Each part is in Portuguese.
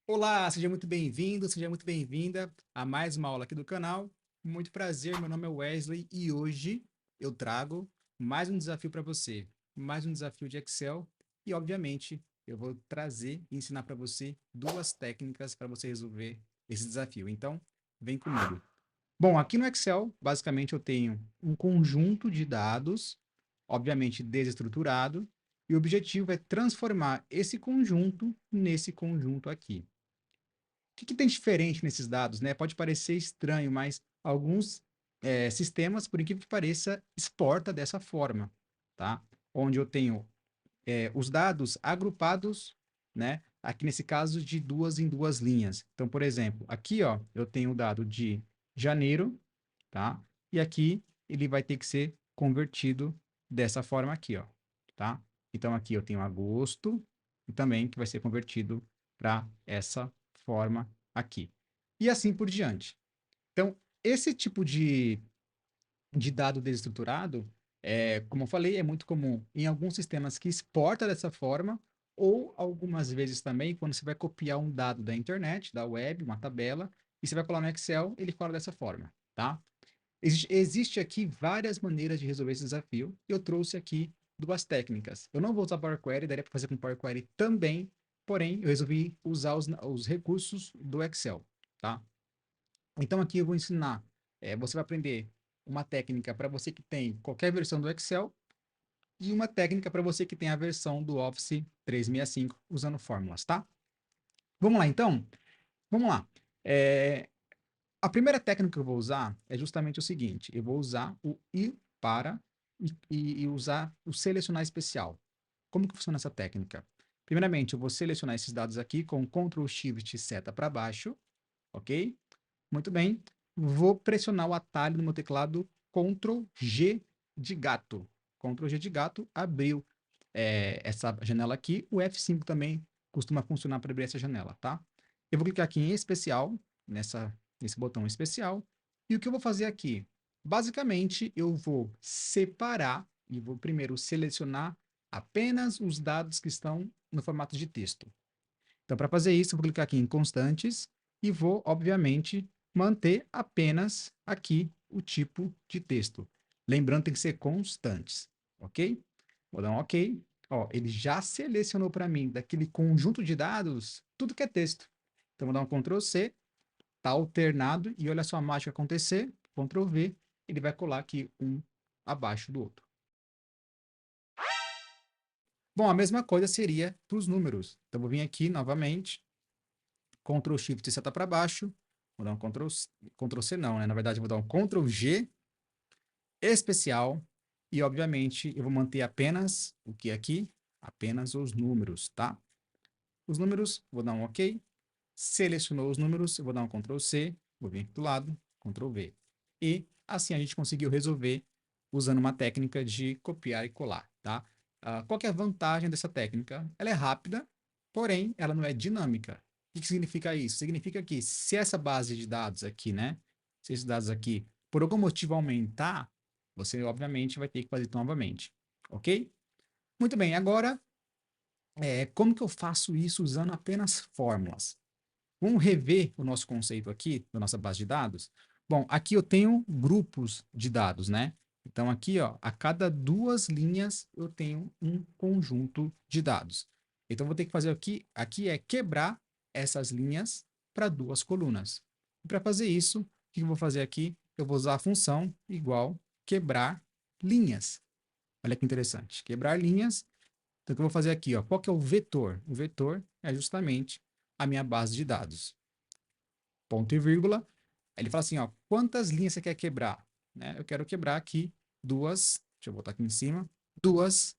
Olá, seja muito bem-vindo, seja muito bem-vinda a mais uma aula aqui do canal. Muito prazer, meu nome é Wesley e hoje eu trago mais um desafio para você, mais um desafio de Excel e, obviamente, eu vou trazer e ensinar para você duas técnicas para você resolver esse desafio. Então, vem comigo. Bom, aqui no Excel, basicamente eu tenho um conjunto de dados, obviamente desestruturado, e o objetivo é transformar esse conjunto nesse conjunto aqui. O que tem diferente nesses dados, né? Pode parecer estranho, mas alguns sistemas, por incrível que pareça, exporta dessa forma, tá? Onde eu tenho os dados agrupados, né? Aqui nesse caso, de duas em duas linhas. Então, por exemplo, aqui, ó, eu tenho o dado de janeiro, tá? E aqui ele vai ter que ser convertido dessa forma aqui, ó, tá? Então, aqui eu tenho agosto e também que vai ser convertido para essa forma aqui. E assim por diante. Então, esse tipo de dado desestruturado, como eu falei, é muito comum em alguns sistemas que exporta dessa forma, ou algumas vezes também, quando você vai copiar um dado da internet, da web, uma tabela, e você vai colar no Excel, ele cola dessa forma, tá? Existe aqui várias maneiras de resolver esse desafio, e eu trouxe aqui duas técnicas. Eu não vou usar Power Query, daria para fazer com Power Query também, porém, eu resolvi usar os recursos do Excel, tá? Então, aqui eu vou ensinar, você vai aprender uma técnica para você que tem qualquer versão do Excel e uma técnica para você que tem a versão do Office 365 usando fórmulas, tá? Vamos lá, então? Vamos lá. É, a primeira técnica que eu vou usar é justamente o seguinte: eu vou usar o ir para e usar o selecionar especial. Como que funciona essa técnica? Primeiramente, eu vou selecionar esses dados aqui com Ctrl Shift seta para baixo, ok? Muito bem. Vou pressionar o atalho no meu teclado Ctrl G de gato. Ctrl G de gato abriu essa janela aqui. O F5 também costuma funcionar para abrir essa janela, tá? Eu vou clicar aqui em especial, nesse botão especial. E o que eu vou fazer aqui? Basicamente, eu vou separar e vou primeiro selecionar apenas os dados que estão no formato de texto. Então, para fazer isso, eu vou clicar aqui em constantes e vou, obviamente, manter apenas aqui o tipo de texto. Lembrando, tem que ser constantes, ok? Vou dar um ok. Ó, ele já selecionou para mim daquele conjunto de dados tudo que é texto. Então, vou dar um Ctrl C, está alternado e olha só a mágica acontecer, Ctrl V, ele vai colar aqui um abaixo do outro. Bom, a mesma coisa seria para os números. Então, vou vir aqui novamente, Ctrl Shift seta para baixo, vou dar um Ctrl C não, né? Na verdade, eu vou dar um Ctrl G especial e, obviamente, eu vou manter apenas o que aqui? Apenas os números, tá? Os números, vou dar um OK. Selecionou os números, eu vou dar um Ctrl C, vou vir aqui do lado, Ctrl V. E assim a gente conseguiu resolver usando uma técnica de copiar e colar, tá? Qual que é a vantagem dessa técnica? Ela é rápida, porém ela não é dinâmica. O que significa isso? Significa que se essa base de dados aqui, né? Se esses dados aqui, por algum motivo aumentar, você obviamente vai ter que fazer novamente, ok? Muito bem, agora, como que eu faço isso usando apenas fórmulas? Vamos rever o nosso conceito aqui, da nossa base de dados? Bom, aqui eu tenho grupos de dados, né? Então, aqui, ó, a cada duas linhas eu tenho um conjunto de dados. Então, vou ter que fazer aqui é quebrar essas linhas para duas colunas. E para fazer isso, o que eu vou fazer aqui? Eu vou usar a função igual quebrar linhas. Olha que interessante. Quebrar linhas. Então, o que eu vou fazer aqui? Ó, qual que é o vetor? O vetor é justamente a minha base de dados. Ponto e vírgula. Aí ele fala assim, ó, quantas linhas você quer quebrar? Né? Eu quero quebrar aqui duas, deixa eu botar aqui em cima, duas,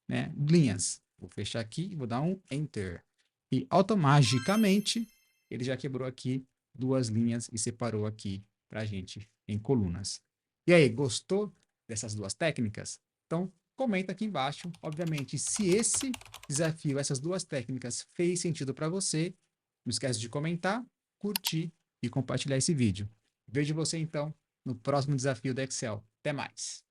né, linhas. Vou fechar aqui e vou dar um Enter. E automaticamente ele já quebrou aqui duas linhas e separou aqui para a gente em colunas. E aí, gostou dessas duas técnicas? Então, comenta aqui embaixo, obviamente, se esse desafio, essas duas técnicas fez sentido para você. Não esquece de comentar, curtir e compartilhar esse vídeo. Vejo você então no próximo desafio do Excel. Até mais!